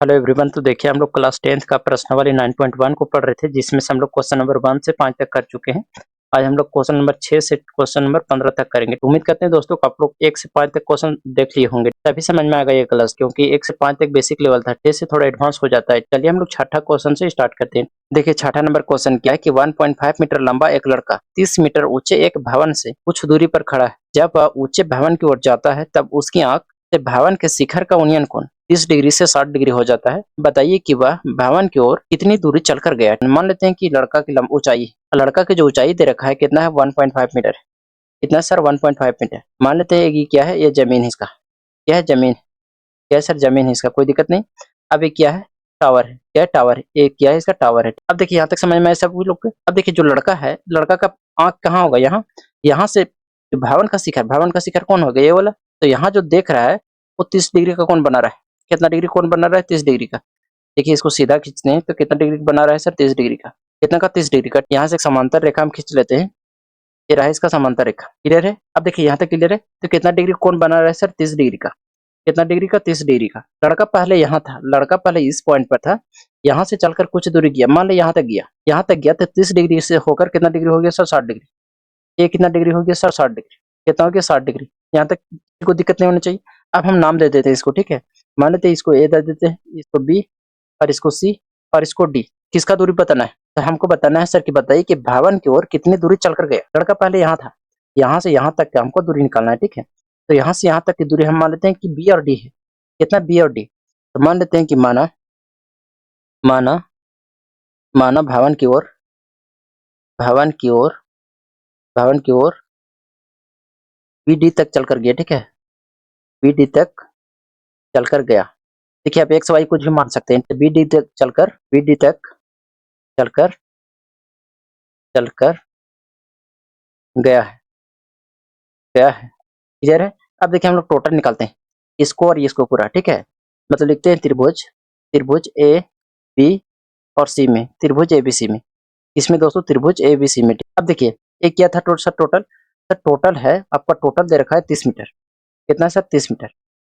Hello everyone. तो देखिए हम लोग क्लास 10th का प्रश्नावली 9.1 को पढ़ रहे थे, जिसमें से हम लोग क्वेश्चन नंबर 1 से 5 तक कर चुके हैं। आज हम लोग क्वेश्चन नंबर 6 से क्वेश्चन नंबर 15 तक करेंगे। उम्मीद करते हैं दोस्तों को आप लोग 1 से 5 तक क्वेश्चन देख लिए होंगे, तभी समझ में आएगा ये क्लास, क्योंकि 1 से 5 तक बेसिक लेवल था, 6 से थोड़ा एडवांस हो जाता है। चलिए हम लोग छठा क्वेश्चन से स्टार्ट करते हैं। देखिए छठा नंबर क्वेश्चन क्या है कि 1.5 मीटर लंबा एक लड़का 30 मीटर ऊंचे एक भवन से कुछ दूरी पर खड़ा है। जब वह ऊंचे भवन की ओर जाता है तब उसकी आंख से भवन के शिखर का उन्नयन कोण 30 डिग्री से 60 डिग्री हो जाता है। बताइए कि वह भवन की ओर कितनी दूरी चलकर गया। मान लेते हैं कि लड़का की ऊंचाई, लड़का की जो ऊंचाई दे रखा है कितना है 1.5 मीटर। कितना सर 1.5 मीटर। मान लेते हैं कि क्या है, ये जमीन है इसका। क्या है जमीन, क्या है सर जमीन है इसका, कोई दिक्कत नहीं। अब ये क्या है, टावर है। क्या है टावर है, ये क्या है इसका टावर है। अब देखिए यहाँ तक समझ में आए सब लोग को। अब देखिए जो लड़का है, लड़का का आंख कहाँ होगा, यहाँ। यहाँ से जो भवन का शिखर, भवन का शिखर कौन होगा, ये वाला। तो यहाँ जो देख रहा है वो 30 डिग्री का कौन बना रहा है, कितना डिग्री कौन बना रहा है, 30 डिग्री का। देखिए इसको सीधा खींचते हैं तो कितना डिग्री बना रहा है सर, 30 डिग्री का। कितना का, 30 डिग्री का। यहाँ से एक समांतर रेखा हम खींच लेते हैं, ये रहा इसका समांतर रेखा। क्लियर है। अब देखिए यहाँ तक क्लियर है। तो कितना डिग्री कौन बना रहा है सर, 30 डिग्री का। कितना डिग्री का, 30 डिग्री का। लड़का पहले यहाँ था, लड़का पहले इस पॉइंट पर था, यहाँ से चलकर कुछ दूरी गया, मान लो यहाँ तक गया, यहाँ तक गया तो 30 डिग्री से होकर कितना डिग्री हो गया सर, 60 डिग्री। ये कितना डिग्री हो गया सर, 60 डिग्री। कितना हो गया, 60 डिग्री। यहाँ तक को दिक्कत नहीं होनी चाहिए। अब हम नाम दे देते हैं इसको, ठीक है। मान लेते हैं इसको ए दे देते हैं, इसको बी, और इसको सी, और इसको डी। किसका दूरी बताना है, तो हमको बताना है सर कि बताइए कि भवन की ओर कितनी दूरी चलकर गया। लड़का पहले यहाँ था, यहाँ से यहाँ तक का हमको दूरी निकालना है, ठीक है। तो यहाँ से यहाँ तक की दूरी हम मान लेते हैं कि बी और डी है। कितना, बी और डी। तो मान लेते हैं कि माना माना माना भवन की ओर, भवन की ओर, भवन की ओर बी डी तक चलकर गया, ठीक है। बी डी तक चलकर गया। देखिए आप एक्स वाई कुछ भी मान सकते हैं। तो बी डी तक चलकर, बी डी तक चलकर चलकर गया है, गया है। क्लियर है। अब देखिए हम लोग टोटल निकालते हैं, इसको और इसको पूरा, ठीक है। मतलब लिखते हैं त्रिभुज, त्रिभुज ए बी और सी में, त्रिभुज ए बी सी में। इसमें दोस्तों त्रिभुज ए बी सी में। अब देखिए एक क्या था सर, टोटल। सर टोटल है आपका, टोटल दे रखा है 30 मीटर। कितना है सर, 30 मीटर।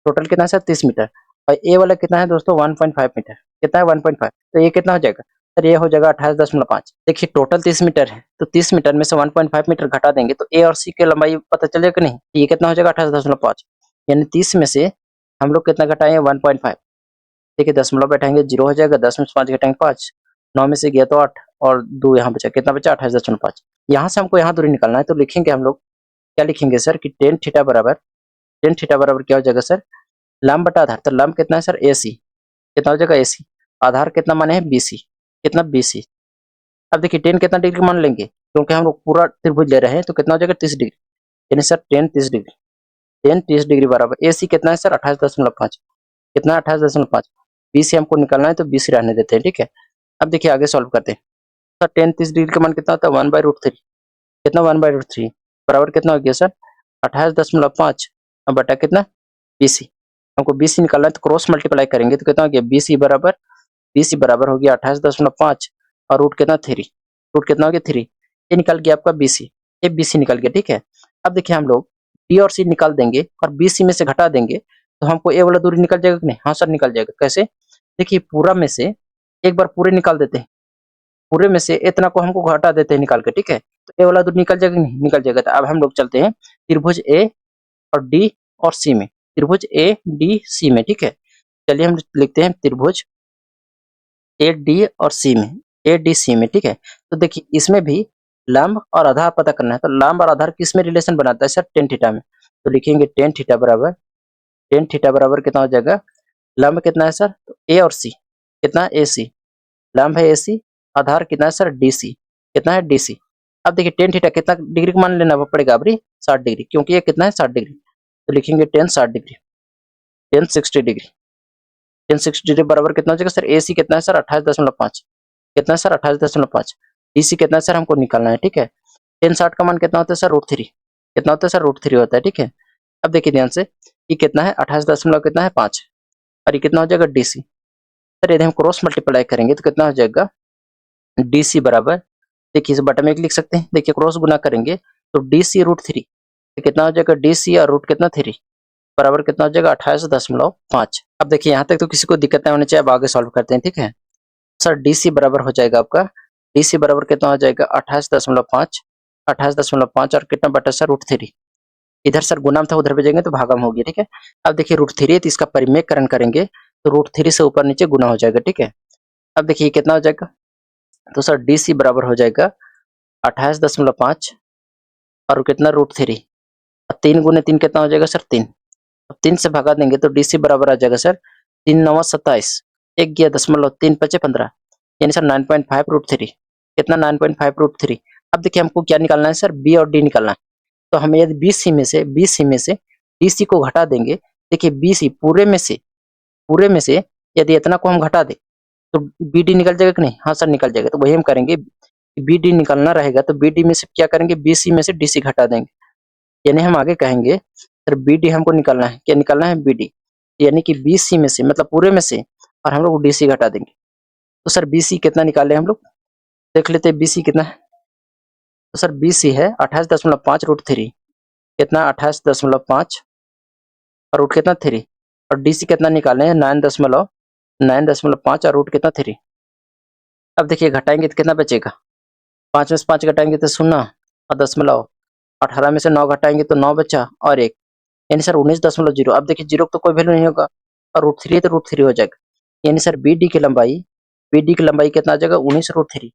टोटल कितना है सर, 30 मीटर। और ए वाला कितना है दोस्तों, 1.5 मीटर। कितना है 1.5। तो ये कितना हो जाएगा सर, ये हो जाएगा 28.5। देखिए टोटल 30 मीटर है, तो 30 मीटर में से 1.5 मीटर घटा देंगे तो ए और सी की लंबाई पता चलेगा कि नहीं। ये कितना हो जाएगा 28.5, यानी 30 में से हम लोग कितना घटाएंगे 1.5। देखिए दशमलव बैठाएंगे 0 हो जाएगा, 10 में से 5 घटाएंगे 5, 9 में से गया तो 8, और 2 यहाँ बचा, कितना बचा 28.5। यहाँ से हमको यहाँ दूरी निकालना है, तो लिखेंगे हम लोग, क्या लिखेंगे सर कि टेन थीटा बराबर, टेन थीटा बराबर क्या हो जाएगा सर, लंब बटा आधार। तो लंब कितना है सर, ए सी। कितना हो जाएगा, ए सी। आधार कितना माने हैं, बी सी। कितना, बी सी। अब देखिए टेन कितना डिग्री मान लेंगे, क्योंकि हम लोग पूरा त्रिभुज ले रहे हैं, तो कितना हो जाएगा 30 डिग्री। यानी sir ten 30 degree, ten 30 degree बराबर ए सी कितना है सर 28.5। कितना 28.5। बी सी हमको निकालना है, तो बी सी रहने देते हैं, ठीक है। अब देखिए आगे सॉल्व करते हैं। सर टेन 30 डिग्री का मान कितना होता है, 1/√3। कितना 1/√3 बराबर कितना हो गया सर 28.5 बटा कितना, बी सी। हमको बी सी निकालना है, तो क्रॉस मल्टीप्लाई करेंगे तो कितना हो गया, बी सी बराबर, बी सी बराबर हो गया 28.5 और रूट कितना 3, रूट कितना हो गया 3। ये निकल गया आपका बी सी, ये बी सी निकल गया, ठीक है। अब देखिए हम लोग डी और सी निकाल देंगे और बी सी में से घटा देंगे, तो हमको ए वाला दूरी निकल जाएगा कि नहीं। हाँ सर निकल जाएगा। कैसे, देखिए पूरा में से एक बार पूरे निकाल देते हैं, पूरे में से इतना को हमको घटा देते हैं निकाल के, ठीक है। तो ए वाला दूरी निकल जाएगा नहीं, निकल जाएगा। तो अब हम लोग चलते हैं त्रिभुज ए और डी और सी में, त्रिभुज ए डी सी में, ठीक है। चलिए हम लिखते हैं त्रिभुज ए डी और सी में, ए डी सी में, ठीक है। तो देखिए इसमें भी लंब और आधार पता करना है, तो लंब और आधार किस में रिलेशन बनाता है सर, टेन थीटा में। तो लिखेंगे टेन थीटा बराबर, टेन थीटा बराबर कितना हो जाएगा, लंब कितना है सर, तो ए और सी। कितना, ए सी। लंब है ए सी, आधार कितना है सर, डी सी। कितना है, डी सी। अब देखिए टेन थीटा कितना डिग्री का मान लेना पड़ेगा अभी, 60 डिग्री, क्योंकि ये कितना है 60 डिग्री। तो लिखेंगे ten 60 degree, ten 60 degree. Ten 60 degree बराबर कितना हो जाएगा सर, ए सी कितना है सर 28.5। कितना है सर 28.5। डी सी कितना है सर हमको निकालना है, ठीक है। टेन 60 का मान कितना होता है सर, √3। कितना होता है सर, √3 होता है, ठीक है। अब देखिए ध्यान से, ये कितना है 28 कितना है 5, और ये कितना हो जाएगा डी सी। सर यदि हम क्रॉस मल्टीप्लाई करेंगे तो कितना हो जाएगा, डी सी बराबर, देखिए इस बटन में एक लिख सकते हैं, देखिए क्रॉस गुना करेंगे तो डी सी √3, तो कितना हो जाएगा डी सी और रूट कितना 3। बराबर कितना हो जाएगा 28.5। अब देखिए यहाँ तक तो किसी को दिक्कत नहीं होनी चाहिए, अब आगे सॉल्व करते हैं, ठीक है। सर डी सी बराबर हो जाएगा आपका, डी सी बराबर कितना हो जाएगा 28.5, 28.5 और कितना बटा सर √3। इधर सर गुणाम था, उधर भेजेंगे तो भागम हो गया, ठीक है। अब देखिए √3 है तो इसका परिमेयकरण करेंगे तो √3 से ऊपर नीचे गुना हो जाएगा, ठीक है। अब देखिए कितना हो जाएगा, तो सर डी सी बराबर हो जाएगा 28.5 और कितना √3, 3 गुने 3 कितना हो जाएगा सर 3। अब 3 से भगा देंगे तो डी सी बराबर आ जाएगा सर 3 9 27, 1 गया 0.3 5 15, यानी सर 9.5 √3, कितना 9.5 √3। अब देखिए हमको क्या निकालना है सर, बी और डी निकालना है। तो हमें यदि बी सी में से डी सी को घटा देंगे, देखिए बी सी पूरे में से यदि इतना को हम घटा दें तो बी डी निकल जाएगा कि नहीं, हाँ सर निकल जाएगा। तो वही हम करेंगे, बी डी निकालना रहेगा तो बी डी में से क्या करेंगे, बी सी में से डी सी घटा देंगे, यानी हम आगे कहेंगे सर बी डी हमको निकालना है, क्या निकालना है, बी डी, यानी कि बी सी में से मतलब पूरे में से, और हम लोग डी सी घटा देंगे। तो सर बी सी कितना निकाले हम लोग, देख लेते हैं बी सी कितना है। तो सर बी सी है 28.5 √3, कितना 28.5 और रूट कितना 3, और डी सी कितना निकाले हैं 9.5 और रूट कितना 3। अब देखिए घटाएंगे तो कितना बचेगा, 5 में से 5 घटाएंगे तो 0 और 18 में से 9 घटाएंगे तो 9 बचा और 1, यानी सर 19.0। अब देखिए जीरो तो कोई वैल्यू नहीं होगा और √3 है तो √3 हो जाएगा, यानी सर बी डी की लंबाई कितना आ जाएगा 19 √3,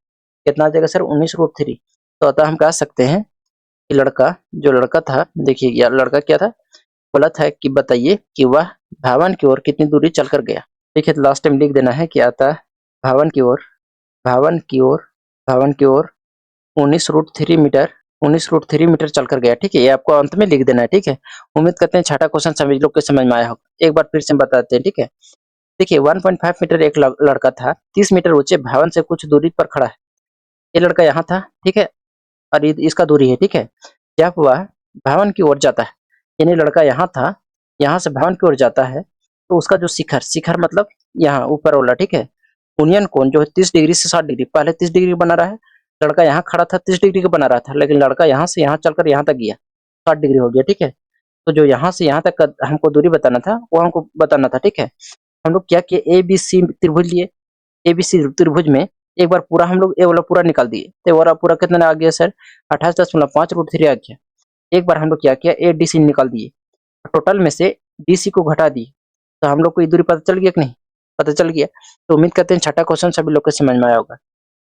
कितना आ जाएगा सर 19 √3। तो अतः हम कह सकते हैं कि लड़का था, देखिए यह लड़का क्या था, बोला था कि बताइए कि वह भावन की ओर कितनी दूरी चलकर गया। देखिए तो लास्ट टाइम लिख देना है कि आता भावन की ओर भावन की ओर भावन की ओर 19 √3 मीटर चलकर गया, ठीक है। ये आपको अंत में लिख देना है, ठीक है। उम्मीद करते हैं छठा क्वेश्चन सभी लोग के समझ में आया होगा। एक बार फिर से बताते हैं, ठीक है। देखिए 1.5 मीटर एक लड़का था, 30 मीटर ऊंचे भवन से कुछ दूरी पर खड़ा है। ये लड़का यहाँ था, ठीक है, और इसका दूरी है, ठीक है। जब वह भवन की ओर जाता है, यानी लड़का यहाँ था, यहाँ से भवन की ओर जाता है, तो उसका जो शिखर मतलब यहाँ ऊपर वाला, ठीक है, उन्नयन कोण जो है 30 डिग्री से 60 डिग्री, पहले 30 डिग्री बना रहा है, लड़का यहाँ खड़ा था 30 डिग्री का बना रहा था, लेकिन लड़का यहाँ से यहाँ चलकर यहाँ तक गया 60 डिग्री हो गया, ठीक है। तो जो यहाँ से यहाँ तक का हमको दूरी बताना था वो हमको बताना था, ठीक है। हम लोग क्या किए, ए बी सी त्रिभुज लिए, ए बी सी त्रिभुज में एक बार पूरा हम लोग ए वाला पूरा निकाल दिए, तो वाला पूरा कितना आ गया सर 28.5 √3 आ गया। एक बार हम लोग क्या किया, ए डी सी निकाल दिए, टोटल में से डी सी को घटा दिए, तो हम लोग को ये दूरी पता चल गया कि नहीं, पता चल गया। तो उम्मीद करते हैं छठा क्वेश्चन सभी लोग को समझ में आया होगा।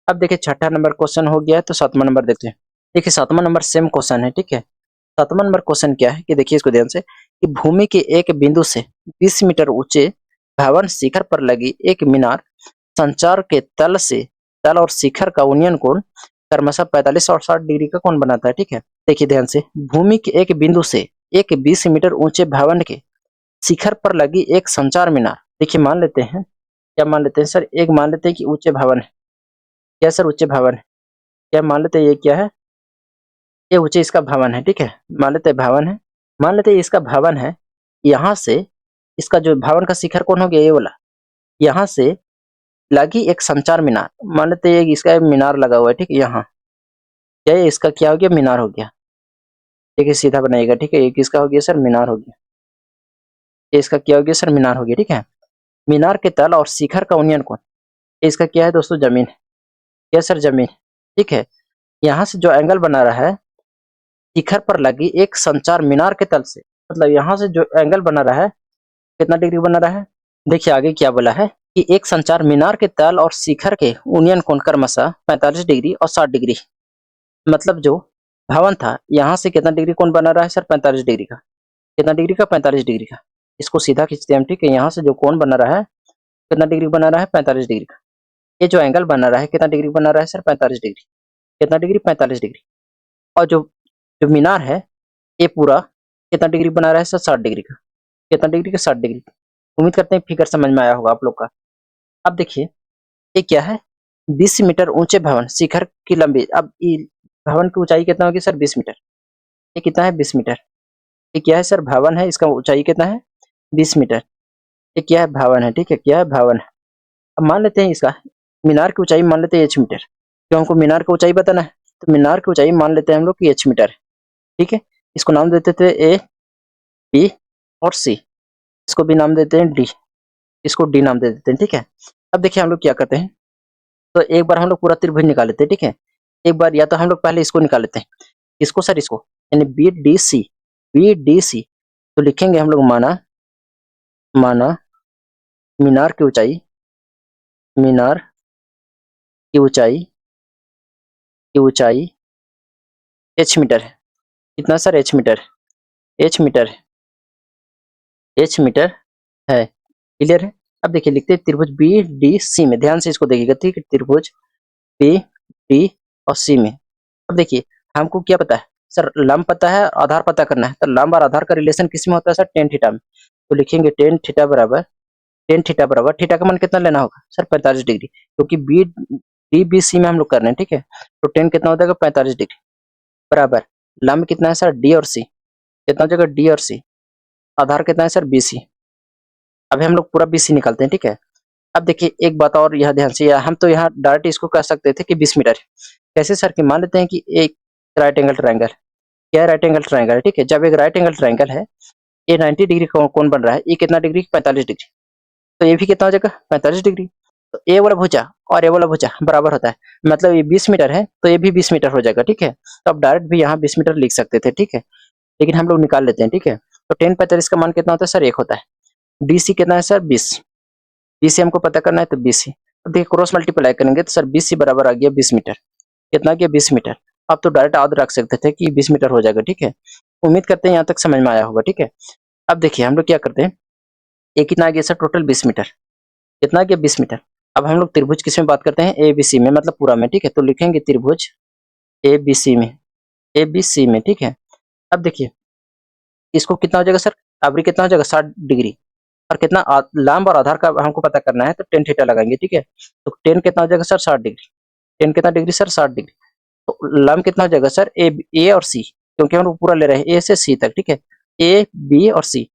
अब देखिए छठा नंबर क्वेश्चन हो गया है, तो 7वां नंबर देखते हैं। देखिए 7वां नंबर सेम क्वेश्चन है, ठीक है। 7वां नंबर क्वेश्चन क्या है कि देखिए इसको ध्यान से, कि भूमि के एक बिंदु से 20 मीटर ऊंचे भवन शिखर पर लगी एक मीनार संचार के तल और शिखर का उन्नयन कोण क्रमशः 45 और 60 डिग्री का कोण बनाता है, ठीक है। देखिए ध्यान से, भूमि के एक बिंदु से एक 20 मीटर ऊंचे भवन के शिखर पर लगी एक संचार मीनार, देखिए मान लेते हैं, क्या मान लेते हैं सर, एक मान लेते हैं कि ऊंचे भवन है, क्या सर ऊंचे भवन है, क्या मान लेते हैं ये क्या है, ये ऊंचे इसका भवन है, ठीक है। मान लेते हैं भवन है, मान लेते हैं इसका भवन है, यहाँ से इसका जो भवन का शिखर कौन हो गया, ये वाला, यहाँ से लगी एक संचार मीनार, मान लेते हैं इसका मीनार लगा हुआ है, ठीक है। यहाँ क्या है, इसका क्या हो गया, मीनार हो गया, ठीक है, सीधा बनाइएगा, ठीक है। ये किसका हो गया सर, मीनार हो गया, ये इसका क्या हो गया सर, मीनार हो गया, ठीक है। मीनार के तल और शिखर का उन्नयन कोण, इसका क्या है दोस्तों, जमीन है, क्या सर, जमीन, ठीक है। यहाँ से जो एंगल बना रहा है शिखर पर लगी एक संचार मीनार के तल से, मतलब यहाँ से जो एंगल बना रहा है कितना डिग्री बना रहा है, देखिए आगे क्या बोला है कि एक संचार मीनार के तल और शिखर के उन्नयन कोण क्रमशः 45 डिग्री और 60 डिग्री, मतलब जो भवन था यहाँ से कितना डिग्री कोण बना रहा है सर, 45 डिग्री का, कितना डिग्री का, 45 डिग्री का। इसको सीधा खींचते हैं हम, ठीक है। यहाँ से जो कोण बना रहा है कितना डिग्री बना रहा है, 45 डिग्री का। ये जो एंगल बना रहा है कितना डिग्री बना रहा है सर, 45 डिग्री, कितना डिग्री, 45 डिग्री। और जो जो मीनार है ये पूरा कितना डिग्री बना रहा है सर, 60 डिग्री का, कितना डिग्री का, 60 डिग्री। उम्मीद करते हैं फिगर समझ में आया होगा आप लोग का। अब देखिए ये क्या है, 20 मीटर ऊंचे भवन शिखर की लंबी, अब ये भवन की ऊंचाई कितना होगी सर, 20 मीटर, ये कितना है 20 मीटर, ये क्या है सर, भवन है, इसका ऊंचाई कितना है 20 मीटर, ये क्या है, भवन है, ठीक है, क्या है, भवन है। अब मान लेते हैं इसका मीनार की ऊंचाई मान लेते हैं h मीटर, क्यों हमको मीनार की ऊंचाई बताना है, तो मीनार की ऊंचाई मान लेते हैं हम लोग कि h मीटर है, ठीक है। इसको नाम देते थे ए बी और सी, इसको भी नाम देते हैं डी, इसको डी नाम दे देते हैं, ठीक है। अब देखिए हम लोग क्या करते हैं, तो एक बार हम लोग पूरा त्रिभुज निकाल लेते हैं, ठीक है। एक बार या तो हम लोग पहले इसको निकाल लेते हैं, इसको सर, इसको यानी B D C, B D C. तो लिखेंगे हम लोग माना, माना मीनार की ऊंचाई, मीनार की ऊंचाई, की ऊंचाई एच मीटर है। कितना sir, H metre, H metre, H metre है। क्लियर है। अब देखिए लिखते हैं त्रिभुज बी डी सी में, ध्यान से इसको देखिएगा, ठीक है। त्रिभुज बी डी और सी में, अब देखिए हमको क्या पता है सर, लंब पता है, आधार पता करना है। तो लंब और आधार का रिलेशन किस में होता है सर, टेन थीटा में। तो लिखेंगे टेन थीटा बराबर, टेन थीटा बराबर, थीटा का मान कितना लेना होगा सर, 45 डिग्री, क्योंकि बी डी बी सी में हम लोग कर रहे हैं, ठीक है। तो टेन कितना हो जाएगा, 45 डिग्री, बराबर लंब कितना है सर, डी और सी, कितना हो जाएगा, डी और सी, आधार कितना है सर, बी सी। अभी हम लोग पूरा बी सी निकालते हैं, ठीक है। अब देखिए एक बात और यह ध्यान से, हम तो यहाँ डायरेक्ट इसको कह सकते थे कि 20 मीटर है। कैसे सर, कि मान लेते हैं कि एक राइट एंगल ट्रायंगल, क्या राइट एंगल ट्रायंगल है, ठीक है। जब एक राइट एंगल ट्रायंगल है, ये 90 डिग्री कौन बन रहा है, ये कितना डिग्री, 45 डिग्री। तो ये भी कितना हो जाएगा, 45 डिग्री। तो ए वाला भुजा और ए वाला भुजा बराबर होता है, मतलब ये 20 मीटर है तो ये भी 20 मीटर हो जाएगा, ठीक है। तो आप डायरेक्ट भी यहाँ 20 मीटर लिख सकते थे, ठीक है, लेकिन हम लोग निकाल लेते हैं, ठीक है। तो 10/45 का मान कितना होता है सर, 1 होता है। डी सी कितना है सर, 20, बी सी हमको पता करना है, तो 20 सी। तो देखिए क्रॉस मल्टीप्लाई करेंगे तो सर 20 सी बराबर आ गया 20 मीटर। कितना गया, 20 मीटर। आप तो डायरेक्ट याद रख सकते थे कि 20 मीटर हो जाएगा, ठीक है। उम्मीद करते हैं यहाँ तक समझ में आया होगा, ठीक है। अब देखिए हम लोग क्या करते हैं, ये कितना आ गया सर, टोटल 20 मीटर, कितना आ गया, 20 मीटर। अब हम लोग त्रिभुज किस में बात करते हैं, ए बी सी में, मतलब पूरा में, ठीक है। तो लिखेंगे त्रिभुज ए बी सी में, ए बी सी में, ठीक है। अब देखिए इसको कितना हो जाएगा सर, आवरी कितना हो जाएगा, 60 डिग्री, और कितना लंब और आधार का हमको पता करना है, तो टेन थीटा लगाएंगे, ठीक है। तो टेन कितना हो जाएगा सर, 60 डिग्री, टेन कितना डिग्री सर, 60 डिग्री। तो लंब कितना हो जाएगा सर, ए और सी, क्योंकि हम लोग पूरा ले रहे हैं ए से सी तक, ठीक है। ए बी और सी,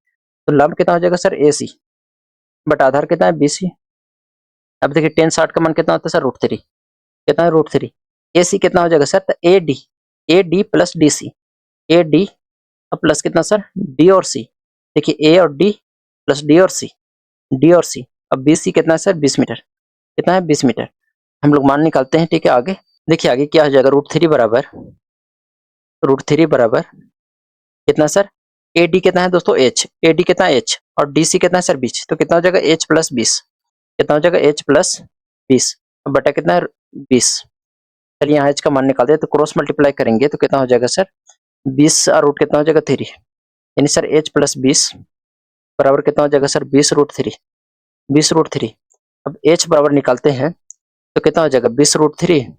तो लंब कितना हो जाएगा सर, ए सी, बट आधार कितना है, बी सी। अब देखिए 10/60 का मान कितना होता है सर, √3, कितना है, √3। ए सी कितना हो जाएगा सर, तो A D plus D C, A D plus कितना सर, डी और सी। देखिए ए और डी प्लस डी और सी, डी और सी। अब बी सी कितना है सर, 20 मीटर, कितना है, 20 मीटर। हम लोग मान निकालते हैं, ठीक है। आगे देखिए, आगे क्या हो जाएगा, √3 बराबर, √3 बराबर कितना सर, ए डी कितना है दोस्तों, एच, ए डी कितना है, एच, और डी सी कितना है सर, 20। तो कितना हो जाएगा, एच प्लस 20, कितना हो जाएगा, एच प्लस 20, बटा कितना है, 20। चलिए यहाँ एच का मान निकालते हैं, तो क्रॉस मल्टीप्लाई करेंगे तो कितना हो जाएगा सर, 20 और रूट कितना हो जाएगा, 3, यानी सर एच प्लस 20 बराबर कितना हो जाएगा सर, 20√3, 20√3। अब एच बराबर निकालते हैं तो कितना हो जाएगा, 20√3,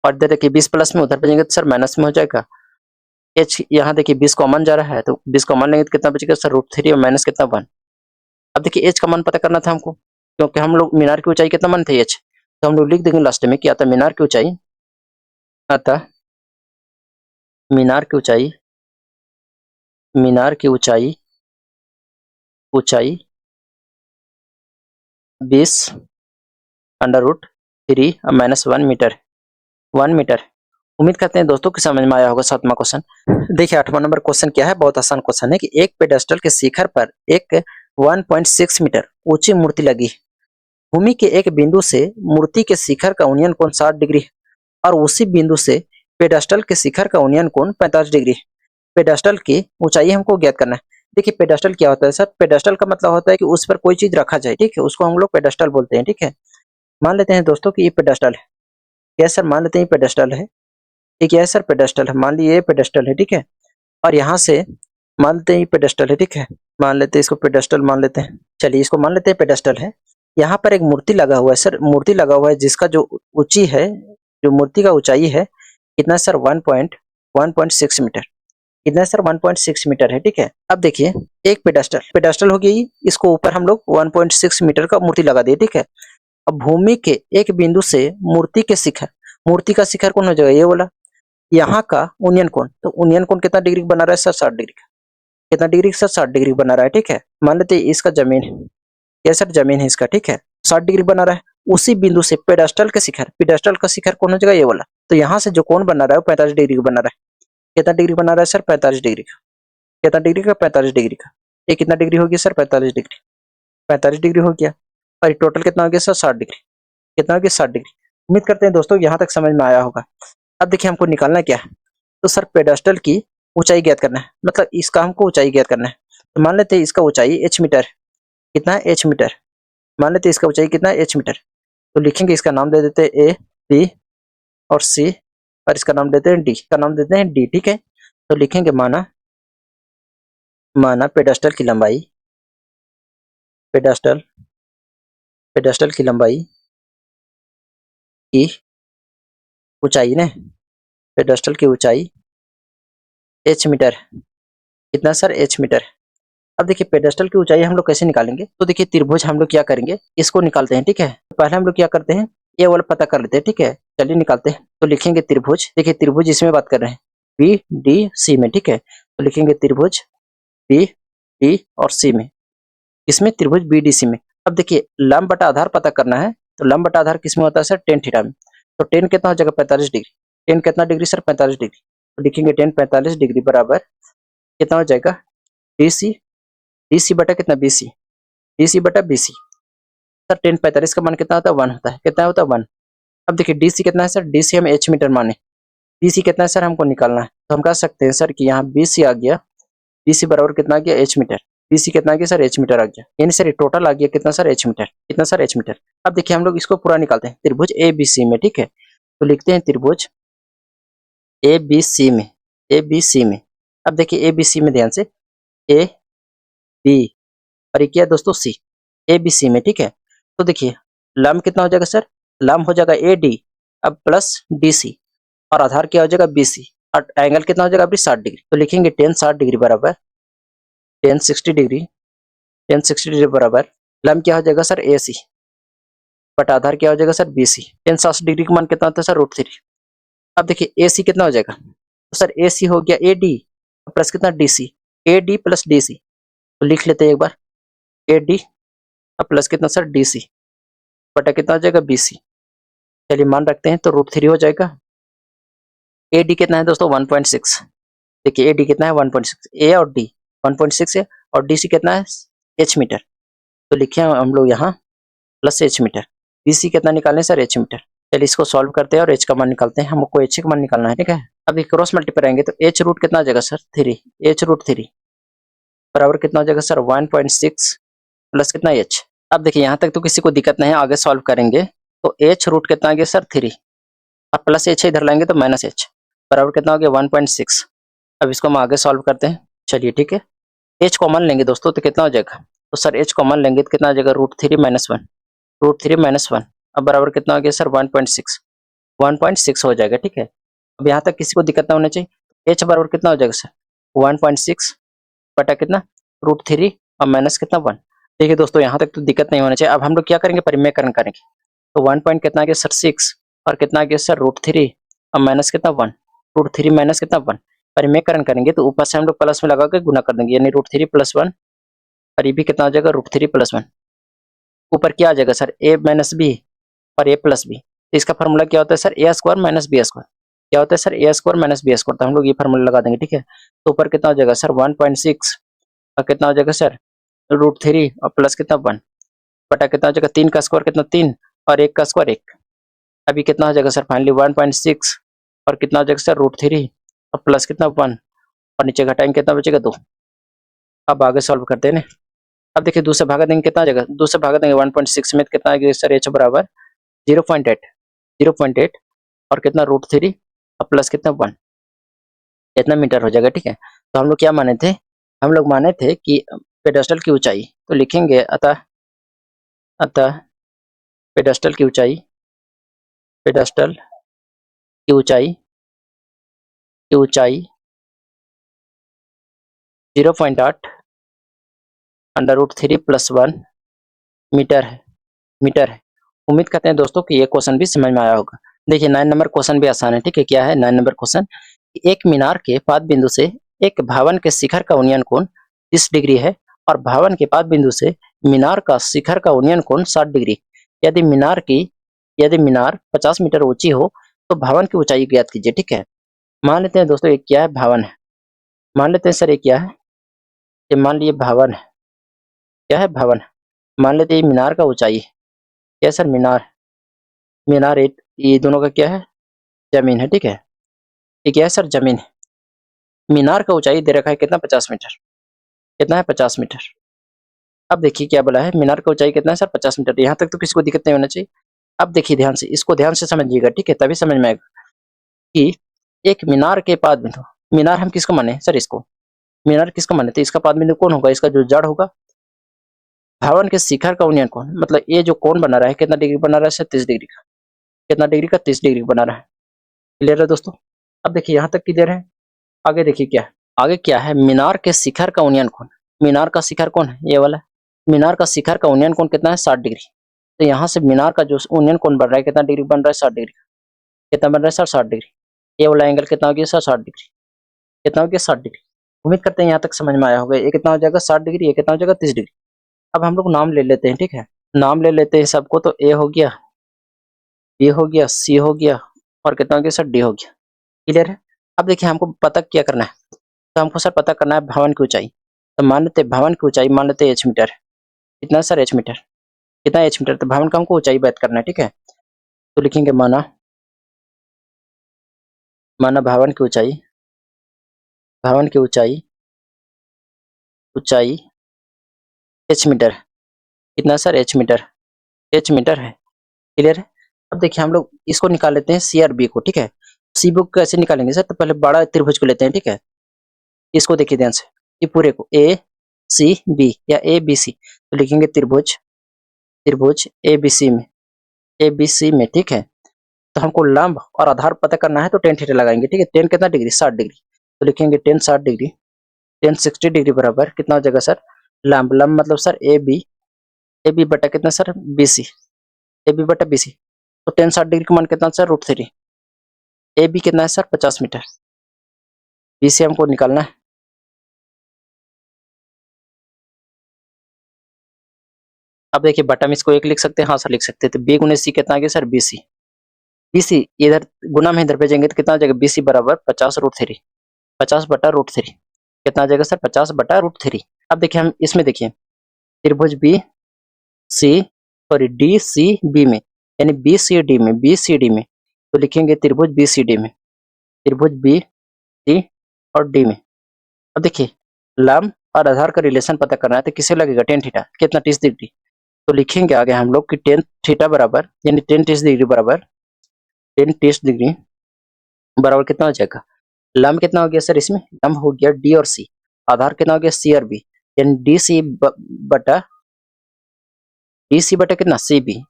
और इधर देखिए 20 प्लस में उधर बचेंगे तो सर माइनस में हो जाएगा। एच यहाँ देखिए 20 कॉमन जा रहा है, तो 20 कॉमन लेंगे तो कितना बचेगा सर, √3 और माइनस कितना, 1। अब देखिए एच का मान पता करना था हमको, क्योंकि हम लोग मीनार की ऊंचाई कितना मान थे, एच। तो हम लोग लिख देंगे लास्ट में कि आता मीनार की ऊंचाई, आता मीनार की ऊंचाई, मीनार की ऊंचाई, ऊंचाई 20√3 और माइनस 1 मीटर, 1 मीटर। उम्मीद करते हैं दोस्तों कि समझ में आया होगा 7वां क्वेश्चन। देखिए 8वां नंबर क्वेश्चन क्या है, बहुत आसान क्वेश्चन है कि एक पेडेस्टल के शिखर पर एक 1.6 मीटर ऊंची मूर्ति लगी है। भूमि के एक बिंदु से मूर्ति के शिखर का उन्नयन कोण 60 डिग्री है, और उसी बिंदु से पेडेस्टल के शिखर का उन्नयन कोण 45 डिग्री है। पेडेस्टल की ऊंचाई हमको ज्ञात करना है। देखिए पेडेस्टल क्या होता है सर, पेडेस्टल का मतलब होता है कि उस पर कोई चीज रखा जाए, ठीक है, उसको हम लोग पेडेस्टल बोलते हैं, ठीक है। मान लेते हैं दोस्तों कि ये पेडेस्टल है, क्या सर, मान लेते हैं ये पेडेस्टल है, ठीक है सर, पेडेस्टल है, मान लीजिए ये पेडेस्टल है, ठीक है। और यहाँ से मान लेते हैं ये पेडेस्टल है, ठीक है, मान लेते हैं इसको पेडेस्टल मान लेते हैं, चलिए इसको मान लेते हैं पेडेस्टल है। यहाँ पर एक मूर्ति लगा हुआ है सर, मूर्ति लगा हुआ है जिसका जो ऊंची है, जो मूर्ति का ऊंचाई है कितना सर, 1.6 मीटर, कितना सर, 1.6 मीटर है, ठीक है। अब देखिए एक पेडेस्टल, पेडेस्टल हो गई, इसको ऊपर हम लोग 1.6 मीटर का मूर्ति लगा दिए, ठीक है। अब भूमि के एक बिंदु से मूर्ति के शिखर, मूर्ति का शिखर कौन हो जाएगा, ये वाला, यहाँ का उन्नयन कोण, तो उन्नयन कोण कितना डिग्री बना रहा है सर, 60 डिग्री का, कितना डिग्री सर, 60 डिग्री बना रहा है, ठीक है। मान लेते हैं इसका जमीन है, ये सर जमीन है इसका, ठीक है, 60 डिग्री बना रहा है। उसी बिंदु से पेडेस्टल के शिखर, पेडेस्टल का शिखर कौन हो जाएगा, ये वाला, तो यहाँ से जो कोण बना रहा है वो 45 डिग्री का बना रहा है। कितना डिग्री बना रहा है सर, 45 डिग्री का, कितना डिग्री का, 45 डिग्री का, ये कितना डिग्री हो गया सर 45 डिग्री, 45 डिग्री हो गया। और टोटल कितना हो गया सर 60 डिग्री, कितना हो गया 60 डिग्री। उम्मीद करते हैं दोस्तों यहाँ तक समझ में आया होगा। अब देखिए हमको निकालना क्या है, तो सर पेडेस्टल की ऊंचाई ज्ञात करना है, मतलब इसका हमको ऊंचाई ज्ञात करना है। तो मान लेते हैं इसका ऊंचाई h मीटर, कितना है h मीटर, मान लेते हैं इसका ऊंचाई कितना है h मीटर। तो लिखेंगे इसका नाम दे देते हैं a b और c, और इसका नाम देते हैं d, का नाम देते हैं d, ठीक है। तो लिखेंगे माना पेडेस्टल की लंबाई, पेडेस्टल पेडेस्टल की लंबाई की ऊंचाई ने, पेडेस्टल की ऊंचाई h मीटर, कितना सर h मीटर। अब देखिए पेडेस्टल की ऊंचाई हम लोग कैसे निकालेंगे, तो देखिए त्रिभुज हम लोग क्या करेंगे, इसको निकालते हैं, ठीक है। पहले हम लोग क्या करते हैं, ये वाला पता कर लेते हैं, ठीक है। चलिए निकालते हैं। तो लिखेंगे त्रिभुज, देखिए त्रिभुज इसमें बात कर रहे हैं बी डी सी में, ठीक है। तो लिखेंगे त्रिभुज बी डी और सी में, इसमें त्रिभुज बी डी सी में। अब देखिए लंब बटा आधार पता करना है, तो लंब बटा आधार किसमें होता है सर, टेन थीटा में। तो टेन कितना हो जाएगा 45 डिग्री, टेन कितना डिग्री सर 45 डिग्री। तो लिखेंगे टेन 45 डिग्री बराबर कितना हो जाएगा डी सी, डी सी बटा कितना बी सी, डी सी बटा बी सी। सर टेन 45 का मान कितना होता है 1 होता है, कितना होता है 1। अब देखिए डी सी कितना है सर, डी सी हम h मीटर माने, बी सी कितना है सर हमको निकालना है। तो हम कह सकते हैं सर कि यहाँ बी सी आ गया, बी सी बराबर कितना आ गया h मीटर, बी सी कितना आ गया सर h मीटर आ गया, यानी सर ये टोटल आ गया कितना सर h मीटर, कितना सर h मीटर। अब देखिए हम लोग इसको पूरा निकालते हैं त्रिभुज ए बी सी में, ठीक है। तो लिखते हैं त्रिभुज ए बी सी में, ए बी सी में। अब देखिए ए बी सी में ध्यान से ए बी और ये क्या है दोस्तों सी, ए बी सी में, ठीक है। तो देखिए लंब कितना हो जाएगा सर, लंब हो जाएगा ए डी अब प्लस डी सी, और आधार क्या हो जाएगा बी सी, और एंगल कितना हो जाएगा अभी 60 डिग्री। तो लिखेंगे टेन 60 डिग्री बराबर टेन 60 डिग्री, टेन 60 डिग्री बराबर लंब क्या हो जाएगा सर ए सी बट आधार क्या हो जाएगा sir B C. Tan 60 degree का मान कितना होता है सर √3। अब देखिए ए सी कितना हो जाएगा, तो सर ए सी हो गया ए डी प्लस कितना D C, A D plus D C. तो लिख लेते हैं एक बार ए डी प्लस कितना सर डी सी बटा कितना हो जाएगा बी सी। चलिए मान रखते हैं तो √3 हो जाएगा। ए डी कितना है दोस्तों 1.6, देखिए ए डी कितना है 1.6, ए और डी 1.6 है, और डी सी कितना है h मीटर। तो लिखे हम लोग यहाँ plus h metre, B C कितना निकालें सर h मीटर। चलिए इसको सॉल्व करते हैं और h का मान निकालते हैं, हमको h का मान निकालना है, ठीक है। अभी क्रॉस मल्टीप्लाई करेंगे तो h रूट कितना आ जाएगा सर 3, h√3 बराबर कितना हो जाएगा सर 1.6 प्लस कितना h। अब देखिए यहाँ तक तो किसी को दिक्कत नहीं है, आगे सॉल्व करेंगे तो h रूट कितना आ गया सर 3, अब प्लस h इधर लाएंगे तो माइनस h बराबर कितना हो गया 1.6। अब इसको हम आगे सॉल्व करते हैं, चलिए ठीक है। h कॉमन लेंगे दोस्तों तो कितना हो जाएगा, तो सर h कॉमन लेंगे तो कितना आ जाएगा √3 - 1, √3 - 1 अब बराबर कितना हो गया सर 1.6, 1.6 हो जाएगा, ठीक है। अब यहाँ तक किसी को दिक्कत ना होना चाहिए। h बराबर कितना हो जाएगा सर 1.6 बटा कितना √3 और माइनस कितना 1। देखिए दोस्तों यहाँ तक तो दिक्कत नहीं होना चाहिए। अब हम लोग क्या करेंगे परिमेयकरण करेंगे, तो 1 पॉइंट कितना आ गया सर 6 और कितना आ गया सर √3 और माइनस कितना 1, √3 माइनस कितना 1। परिमेयकरण करेंगे तो ऊपर से हम लोग प्लस में लगा के गुना कर देंगे, यानी √3 + 1 और ये भी कितना हो जाएगा √3 + 1। ऊपर क्या आ जाएगा सर a - b और a + b। तो इसका फॉर्मूला क्या होता है सर a² - b², क्या होता है सर a² - b²। तो हम लोग ये फॉर्मूला लगा देंगे, ठीक है। तो ऊपर कितना हो जाएगा सर 1.6 और कितना हो जाएगा सर √3 और प्लस कितना 1 बटा कितना हो जाएगा 3 का स्क्वायर कितना 3 और 1 का स्क्वायर 1। अभी कितना हो जाएगा सर फाइनली 1.6 और कितना हो जाएगा सर √3 और प्लस कितना 1 और नीचे घटाएंगे कितना बचेगा 2। अब आगे सॉल्व करते हैं ना। अब देखिए 2 से भागा देंगे कितना आ जाएगा, 2 से भागा देंगे 1.6 में कितना आ गया सर h बराबर 0.8 और कितना √3 और प्लस कितना 1, इतना मीटर हो जाएगा, ठीक है। तो हम लोग क्या माने थे, हम लोग माने थे कि पेडेस्टल की ऊंचाई, तो लिखेंगे अतः पेडेस्टल की ऊंचाई, पेडेस्टल की ऊंचाई 0.8 √3 + 1 मीटर है, मीटर है। उम्मीद करते हैं दोस्तों कि ये क्वेश्चन भी समझ में आया होगा। देखिए 9 नंबर क्वेश्चन भी आसान है, ठीक है। क्या है 9 नंबर क्वेश्चन, एक मीनार के पाद बिंदु से एक भवन के शिखर का उन्नयन कोण 30 डिग्री है और भवन के पाद बिंदु से मीनार का शिखर का उन्नयन कोण 60 डिग्री। यदि मीनार 50 मीटर ऊंची हो तो भवन की ऊंचाई ज्ञात कीजिए, ठीक है। मान लेते हैं दोस्तों एक क्या है भवन है, मान लेते हैं सर ये क्या है ये मान लिए भवन है, क्या है भवन। मान लेते ये मीनार का ऊंचाई है, क्या सर मीनार, मीनार ये दोनों का क्या है जमीन है, ठीक है। ये क्या है सर जमीन है। मीनार का ऊंचाई दे रखा है कितना 50 मीटर, कितना है 50 मीटर। अब देखिए क्या बोला है, मीनार का ऊंचाई कितना है सर 50 मीटर। यहाँ तक तो किसी को दिक्कत नहीं होना चाहिए। अब देखिए ध्यान से, इसको ध्यान से समझिएगा, ठीक है, तभी समझ में आएगा कि एक मीनार के पाद बिंदु, मीनार हम किसको माने सर, इसको मीनार किसको माने, तो इसका पाद बिंदु कौन होगा, इसका जो जड़ होगा। भवन के शिखर का उन्नयन कोण, मतलब ये जो कोण बना रहा है कितना डिग्री बना रहा है सर 30 डिग्री का, कितना डिग्री का 30 डिग्री बना रहा है। क्लियर है दोस्तों। अब देखिए यहाँ तक क्लियर है। आगे देखिए क्या है, आगे क्या है, मीनार के शिखर का उन्नयन कोण, मीनार का शिखर कौन है ये वाला, मीनार का शिखर का उन्नयन कोण कितना है 60 डिग्री। तो यहाँ से मीनार का जो उन्नयन कोण बन रहा है कितना डिग्री बन रहा है 60 डिग्री, कितना बन रहा है सर 60 डिग्री। ये वाला एंगल कितना हो गया सर 60 डिग्री, कितना हो गया 60 डिग्री। उम्मीद करते हैं यहाँ तक समझ में आया होगा। ये कितना हो जाएगा 60 डिग्री, ये कितना हो जाएगा 30 डिग्री। अब हम लोग नाम ले लेते हैं, ठीक है, नाम ले लेते हैं सबको। तो ए हो गया, बी हो गया, सी हो गया, और कितना हो गया सर डी हो गया। क्लियर है। अब देखिए हमको पता क्या करना है, तो हमको सर पता करना है भवन की ऊंचाई। तो मान लेते भवन की ऊंचाई मान लेते एच मीटर, कितना सर एच मीटर, कितना एच मीटर। तो भवन का हमको ऊंचाई बात करना है, ठीक है। तो लिखेंगे माना, माना भवन की ऊंचाई, भवन की ऊंचाई, ऊंचाई एच मीटर, कितना sir H metre, H metre है। क्लियर है। अब देखिए हम लोग इसको निकाल लेते हैं सी और बी को, ठीक है। सी बी को कैसे निकालेंगे सर, तो पहले बड़ा त्रिभुज को लेते हैं, ठीक है। इसको देखिए ध्यान से, ये पूरे को ए सी बी या ए बी सी, तो लिखेंगे त्रिभुज, त्रिभुज ए बी सी में, ए बी सी में, ठीक है। तो हमको लंब और आधार पता करना है, तो टेन थीटा लगाएंगे, ठीक है। टेन कितना डिग्री 60 डिग्री, तो लिखेंगे टेन 60 डिग्री, टेन 60 डिग्री बराबर कितना हो जाएगा सर लंब, लंब मतलब सर ए बी बटा कितना sir B C, A B बटा बी सी। तो टेन 60 डिग्री का मान कितना सर √3। ए बी कितना है सर 50 मीटर, बी सी हमको निकालना है। अब देखिए बटा में इसको एक लिख सकते हैं, हाँ सर लिख सकते हैं। तो बी गुने सी कितना आ गया sir B C, B C इधर गुना में इधर भेजेंगे तो कितना आ जाएगा बी सी बराबर 50 √3, 50 बटा √3, कितना आ जाएगा सर 50 बटा √3। अब देखिए हम इसमें देखिए त्रिभुज B C sorry D C B में, यानी बी सी डी में, बी सी डी में, तो लिखेंगे त्रिभुज बी सी डी में, त्रिभुज बी सी और डी में। अब देखिए लंब और आधार का रिलेशन पता करना है, तो किसे लगेगा टेन थीटा, कितना 30 डिग्री। तो लिखेंगे आगे हम लोग कि टेन थीटा बराबर, यानी टेन 30 डिग्री बराबर, टेन 30 डिग्री बराबर कितना हो जाएगा, लंब कितना हो गया सर इसमें, लंब हो गया डी और सी, आधार कितना हो गया सी और बी, यानी डी सी बटा, डी सी बटा कितना सी बी,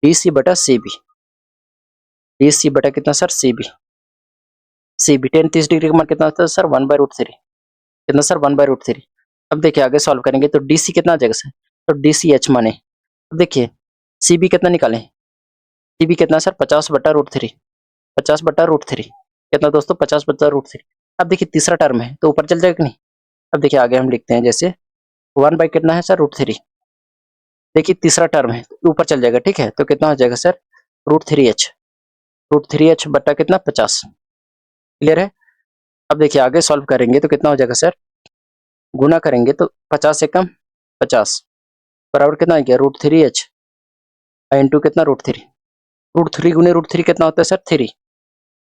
डी सी बटा सी बी, डी सी बटा कितना sir C B, C B tan 30 degree का मान कितना होता है सर 1/√3, कितना सर 1/√3। अब देखिए आगे सॉल्व करेंगे तो डी सी कितना आ जाएगा सर, तो डी सी एच माने। अब देखिए सी बी कितना निकालें, सी बी कितना सर 50/√3, 50/√3 कितना दोस्तों 50/√3। अब देखिए तीसरा टर्म है तो ऊपर चल जाएगा कि नहीं। अब देखिए आगे हम लिखते हैं जैसे 1 बाई कितना है सर √3, देखिए तीसरा टर्म है तो ऊपर चल जाएगा, ठीक है। तो कितना हो जाएगा सर √3h, √3h बटा कितना 50। क्लियर है। अब देखिए आगे सॉल्व करेंगे तो कितना हो जाएगा सर, गुना करेंगे तो 50 से कम 50 बराबर कितना आ गया √3h इंटू कितना √3, √3 गुने √3 कितना होता है सर 3,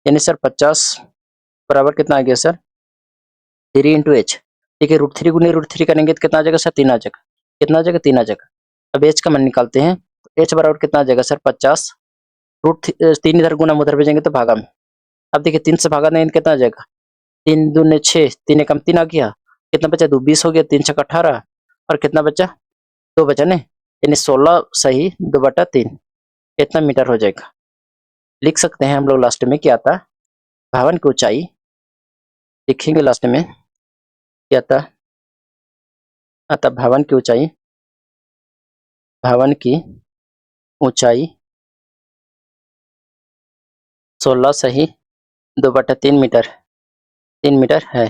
यानी सर 50 बराबर कितना आ गया सर 3 इंटू एच। ठीक है √3 गुने √3 करेंगे तो कितना आ जाएगा सर 3 आ जाएगा, कितना आ जाएगा 3 आ जाएगा। अब एच का मान निकालते हैं तो एच बराबर कितना आ जाएगा सर 50, √3 इधर गुना उधर भेजेंगे तो भागा में। अब देखिए 3 से भागा नहीं कितना आ जाएगा, 3 दूने 6, 3 एकम 3 आ गया, कितना बचा 2 20 हो गया, 3 छक्का 18 और कितना बचा 2 बचा ने, यानी 16 सही 2/3 कितना मीटर हो जाएगा। लिख सकते हैं हम लोग लास्ट में क्या था, भवन की ऊंचाई लिखेंगे लास्ट में क्या था, अतः भवन की ऊंचाई, भवन की ऊंचाई 16 सही 2/3 मीटर, 3 मीटर है।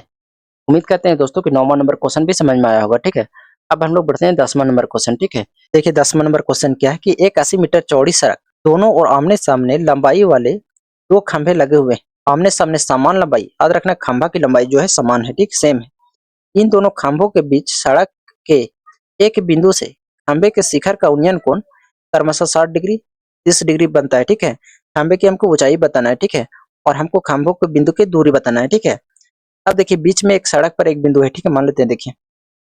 उम्मीद करते हैं दोस्तों कि 9वां नंबर क्वेश्चन भी समझ में आया होगा, ठीक है। अब हम लोग बढ़ते हैं 10वां नंबर क्वेश्चन, ठीक है। देखिए 10वां नंबर क्वेश्चन क्या है कि एक 80 मीटर चौड़ी सड़क, दोनों और आमने सामने लंबाई वाले 2 खंभे लगे हुए, आमने सामने समान लंबाई, याद रखना खंभा की लंबाई जो है समान है, ठीक सेम है। इन दोनों खंभों के बीच सड़क के एक बिंदु से खंभे के शिखर का उन्नयन कोण क्रमशः 60 डिग्री 30 डिग्री बनता है, ठीक है। खंभे की हमको ऊंचाई बताना है, ठीक है, और हमको खंभों के बिंदु की दूरी बताना है, ठीक है। अब देखिए बीच में एक सड़क पर एक बिंदु है, ठीक है, मान लेते हैं। देखिए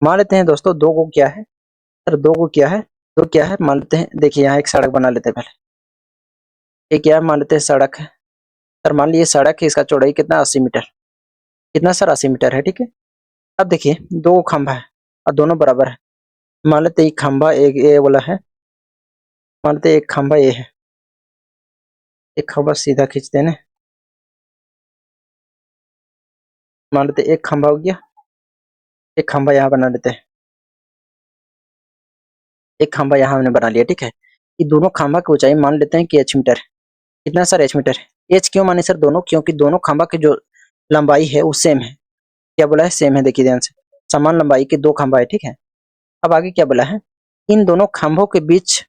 मान लेते हैं दोस्तों दो को क्या है सर, दो को क्या है, दो क्या है मान लेते हैं। देखिए यहाँ एक सड़क बना लेते हैं पहले। ये क्या मान लेते हैं सड़क है सर, मान लीजिए सड़क है, इसका चौड़ाई कितना 80 मीटर, कितना सर 80 मीटर है, ठीक है। अब देखिए दो खंभा है और दोनों बराबर है। मान लेते एक खंभा एक ए वाला है, मान लेते एक खंभा ए है, एक खंभा सीधा खींचते हैं ना, मान लेते एक खंभा हो गया, एक खंभा यहाँ बना लेते हैं, एक खंभा यहाँ हमने बना लिया, ठीक है। ये दोनों खंभा की ऊंचाई मान लेते हैं कि एच मीटर है। कितना सर एच मीटर है। एच क्यों माने सर दोनों, क्योंकि दोनों खंभा की जो लंबाई है वो सेम है। क्या बोला है, सेम है, देखिए ध्यान से, समान लंबाई के दो खंभा है, ठीक है। अब आगे क्या बोला है, इन दोनों खंभों के बीच,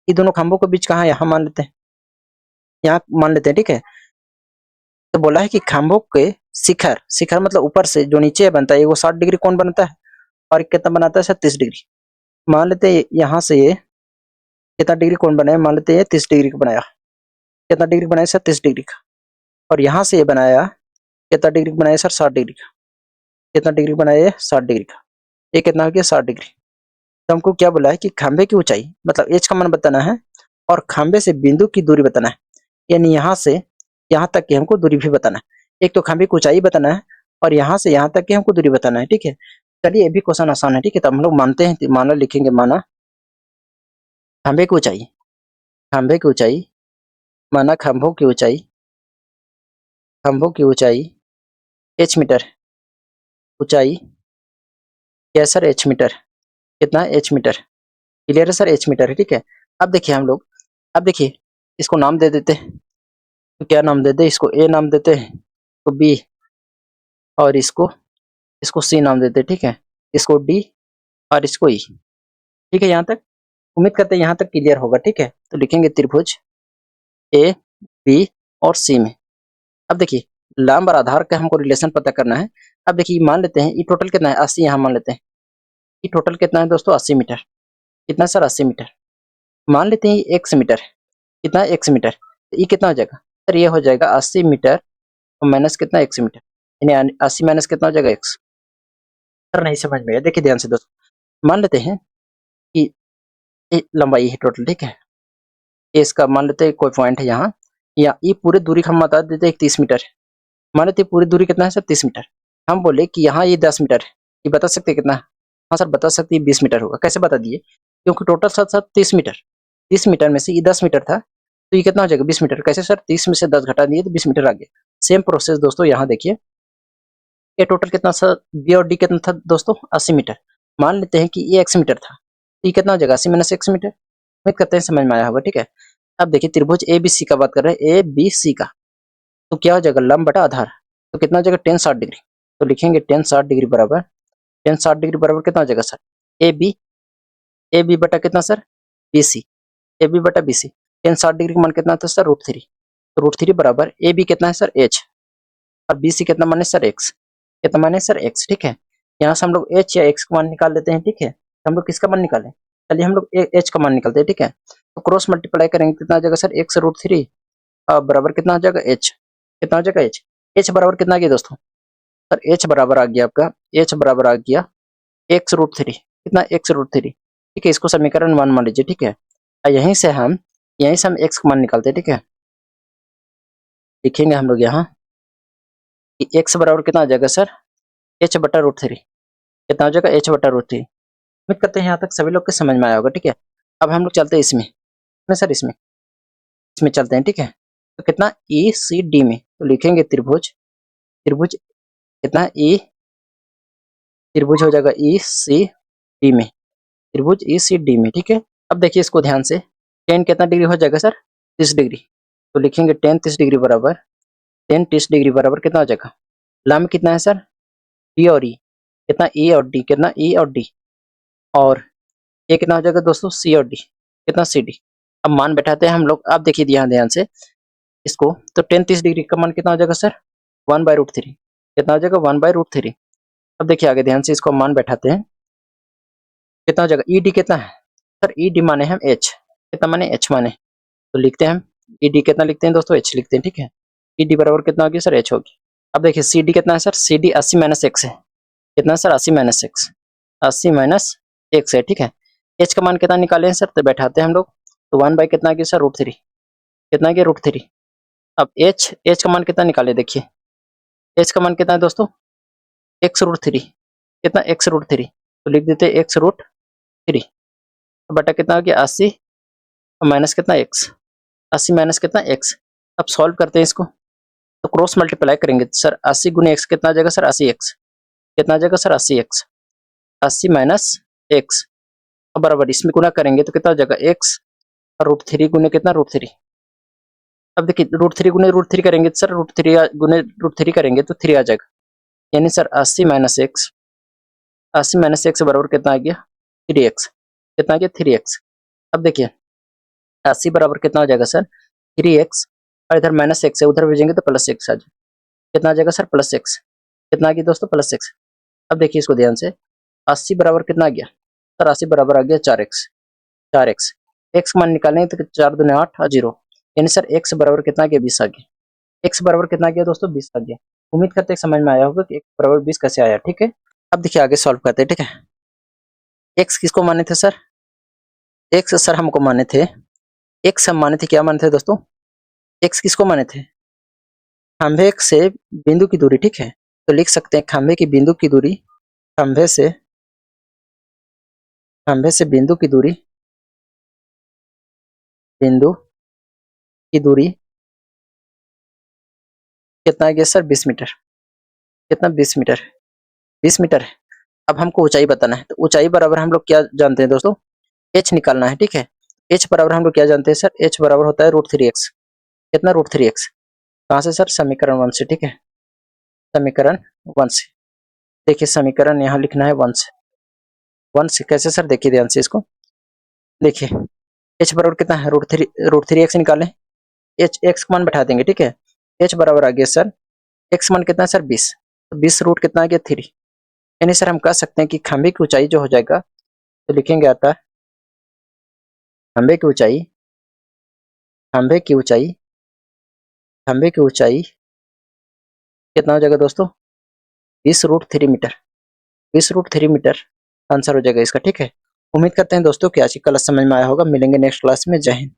इन दोनों खंभों के बीच कहाँ, यहाँ मान लेते हैं, यहाँ मान लेते हैं, ठीक है। तो बोला है कि खंभों के शिखर, शिखर मतलब ऊपर से जो नीचे बनता है वो 60 डिग्री कोण बनता है, और कितना बनाता है सर 30 डिग्री। मान लेते हैं यहाँ से ये कितना डिग्री कोण बनाया, मान लेते हैं 30 डिग्री का बनाया, कितना डिग्री बनाया सर 30 डिग्री का। और यहाँ से ये बनाया कितना डिग्री बनाया सर 60 डिग्री का, कितना डिग्री बनाया 60 डिग्री का, ये कितना हो गया 60 डिग्री। तो हमको क्या बोला है कि खंभे की ऊंचाई मतलब एच का मान बताना है और खंभे से बिंदु की दूरी बताना है, यानी यहाँ से यहाँ तक की हमको दूरी भी बताना है। एक तो खंभे की ऊंचाई बताना है और यहाँ से यहाँ तक की हमको दूरी बताना है, ठीक है। चलिए ये भी क्वेश्चन आसान है, ठीक है। तो हम लोग मानते हैं, माना लिखेंगे, माना खंभे की ऊंचाई, खंभे की ऊंचाई, माना खंभों की ऊंचाई, खंभों की ऊंचाई एच मीटर, ऊंचाई क्या सर एच मीटर, कितना एच मीटर, क्लियर है सर, एच मीटर है, ठीक है। अब देखिए हम लोग, अब देखिए इसको नाम दे देते हैं, तो क्या नाम देते हैं, इसको ए नाम देते हैं, तो बी, और इसको इसको सी नाम देते हैं, ठीक है, इसको डी और इसको ई, ठीक है। यहाँ तक उम्मीद करते हैं यहाँ तक क्लियर होगा, ठीक है। तो लिखेंगे त्रिभुज ए बी और सी में। अब देखिए लंब और आधार का हमको रिलेशन पता करना है। अब देखिए मान लेते हैं ये टोटल कितना है 80, यहाँ मान लेते हैं ये टोटल कितना है दोस्तों 80 मीटर, कितना सर 80 मीटर। मान लेते हैं ये एक्स मीटर, कितना एक्स मीटर, तो ये कितना हो जाएगा सर, ये हो जाएगा 80 मीटर और माइनस कितना एक्स मीटर, यानी 80 माइनस कितना हो जाएगा एक्स। सर नहीं समझ में आया, देखिए ध्यान से दोस्तों, मान लेते हैं कि ये लंबाई है टोटल, ठीक है। ये इसका मान लेते हैं कोई पॉइंट है यहाँ, या ये पूरी दूरी हम बता देते हैं 30 मीटर है। मान लेते हैं पूरी दूरी कितना है सर 30 मीटर। हम बोले कि यहाँ ये 10 मीटर है, ये बता सकते हैं कितना है। हाँ सर बता सकते हैं 20 मीटर होगा। कैसे बता दिए, क्योंकि टोटल साथ साथ 30 मीटर, 30 मीटर में से ये 10 मीटर था, तो ये कितना हो जाएगा 20 मीटर। कैसे सर, 30 में से 10 घटा दिए तो 20 मीटर आ गया। सेम प्रोसेस दोस्तों यहाँ देखिए, ये टोटल कितना सर बी और डी कितना था दोस्तों 80 मीटर। मान लेते हैं कि ये एक्स मीटर था, तो ये कितना हो जाएगा 80 माइनस एक्स मीटर। उम्मीद करते हैं समझ में आया होगा, ठीक है। अब देखिए त्रिभुज ए बी सी का बात कर रहे हैं, ए बी सी का, तो क्या हो जाएगा लंब बटा आधार, तो कितना हो जाएगा 10 60 डिग्री। तो लिखेंगे 10 60 डिग्री बराबर, 10 60 डिग्री बराबर कितना हो जाएगा सर ए बी बटा कितना sir B C, A B बटा बी सी। 10 60 डिग्री का मान कितना था सर √3, तो √3 बराबर ए बी कितना है सर एच, और बी सी कितना माने सर एक्स, कितना माने सर एक्स, ठीक है। यहाँ से हम लोग एच या एक्स का मान निकाल लेते हैं, ठीक है। तो हम लोग किसका मान निकालें, चलिए हम लोग एच का मान निकालते हैं, ठीक है। तो क्रॉस मल्टीप्लाई करेंगे कितना आ जाएगा सर एक्स √3 बराबर कितना आ जाएगा एच, कितना आ जाएगा एच। एच बराबर कितना आ गया दोस्तों सर, एच बराबर आ गया आपका, एच बराबर आ गया x√3, कितना x√3, ठीक है। इसको समीकरण 1 मान लीजिए, ठीक है। और यहीं से हम x का मान निकालते हैं, ठीक है। लिखेंगे हम लोग यहाँ कि x बराबर कितना आ जाएगा सर h बटा √3, कितना हो जाएगा h बटा √3। उम्मीद करते हैं यहाँ तक सभी लोग के समझ में आया होगा, ठीक है। अब हम लोग चलते हैं इसमें सर, इसमें चलते हैं, ठीक है। तो कितना ई सी डी में, तो लिखेंगे त्रिभुज, त्रिभुज कितना ई, त्रिभुज हो जाएगा ई सी डी में, त्रिभुज ई सी डी में, ठीक है। अब देखिए इसको ध्यान से, टेन कितना डिग्री हो जाएगा सर 30 डिग्री, तो लिखेंगे 10 30 डिग्री बराबर, 10 30 डिग्री बराबर कितना हो जाएगा, लंब कितना है सर डी और ई, कितना ई और डी, कितना ई और डी, और ये कितना हो जाएगा दोस्तों सी और डी, कितना सी डी। अब मान बैठाते हैं हम लोग। अब देखिए ध्यान ध्यान से इसको, तो 10 30 डिग्री का मान कितना हो जाएगा सर 1/√3, कितना हो जाएगा 1/√3। अब देखिए आगे ध्यान से इसको मान बैठाते हैं, कितना हो जाएगा, ई डी कितना है सर, ई डी माने हम एच, कितना माने एच माने, तो लिखते हैं हम ई डी कितना लिखते हैं दोस्तों, एच लिखते हैं, ठीक है। ई डी बराबर कितना होगी सर, एच होगी। अब देखिए सी डी कितना है sir, C D 80 minus X है, कितना sir 80 minus X, 80 minus X है, ठीक है। एच का मान कितना निकाले हैं सर, तो बैठाते हैं हम लोग, तो 1 बाई कितना आ गया सर, √3, कितना आ गया √3। अब एच का मान कितना निकाले, देखिए एच का मान कितना है दोस्तों, x√3, कितना x√3, तो लिख देते हैं x√3, तो बटा कितना हो गया 80 और माइनस कितना x, 80 माइनस कितना x। अब सॉल्व करते हैं इसको, तो क्रॉस मल्टीप्लाई करेंगे सर, 80 गुने x कितना आ जाएगा सर, 80x, कितना आ जाएगा सर 80x, 80 माइनस x, और बराबर इसमें गुना करेंगे तो कितना हो जाएगा x और √3 गुने कितना √3। अब देखिए √3 गुने √3 करेंगे तो सर √3 गुने √3 करेंगे तो 3 आ जाएगा, यानी sir 80 minus x, 80 minus x बराबर कितना आ गया 3x, कितना आ गया 3x। अब देखिए 80 बराबर कितना हो जाएगा सर 3x, और इधर माइनस एक्स है, उधर भेजेंगे तो प्लस एक्स आ जाएगा, कितना आ जाएगा सर प्लस एक्स, कितना आ गया दोस्तों प्लस एक्स। अब देखिए इसको ध्यान से, 80 बराबर कितना आ गया सर, 80 बराबर आ गया 4x, 4x, एक्स मान निकालेंगे तो 4 दूने 8 और 0, यानी सर x बराबर कितना आ गया 20 आ गया, x बराबर कितना आ गया दोस्तों 20 आ गया। उम्मीद करते हैं समझ में आया होगा कि x बराबर 20 कैसे आया, ठीक है। अब देखिए आगे सॉल्व करते हैं, ठीक है। x किसको माने थे सर, x सर हमको माने थे, x हम माने थे, क्या माने थे दोस्तों, x किसको माने थे, खंभे से बिंदु की दूरी, ठीक है। तो लिख सकते हैं खंभे की बिंदु की दूरी, खंभे से बिंदु की दूरी, बिंदु की दूरी कितना आ गया सर 20 मीटर, कितना 20 मीटर, 20 मीटर है। अब हमको ऊंचाई बताना है, तो ऊंचाई बराबर हम लोग क्या जानते हैं दोस्तों, h निकालना है, ठीक है। h बराबर हम लोग क्या जानते हैं सर, h बराबर होता है √3x, कितना √3x, कहाँ से सर, समीकरण 1 से, ठीक है, समीकरण 1 से। देखिए समीकरण यहाँ लिखना है 1 से, 1 से कैसे सर, देखिए ध्यान से इसको, देखिए h बराबर कितना है √3x निकालें, h x मान बैठा देंगे, ठीक है। h बराबर आ गया सर, x मान कितना है सर 20, तो 20 रूट कितना आ गया 3, यानी सर हम कह सकते हैं कि खंभे की ऊंचाई जो हो जाएगा, तो लिखेंगे आता है खंभे की ऊंचाई, खंभे की ऊंचाई, खंभे की ऊंचाई कितना हो जाएगा दोस्तों 20√3 मीटर, 20√3 मीटर आंसर हो जाएगा इसका, ठीक है। उम्मीद करते हैं दोस्तों कि आज की क्लास समझ में आया होगा, मिलेंगे नेक्स्ट क्लास में, जय हिंद।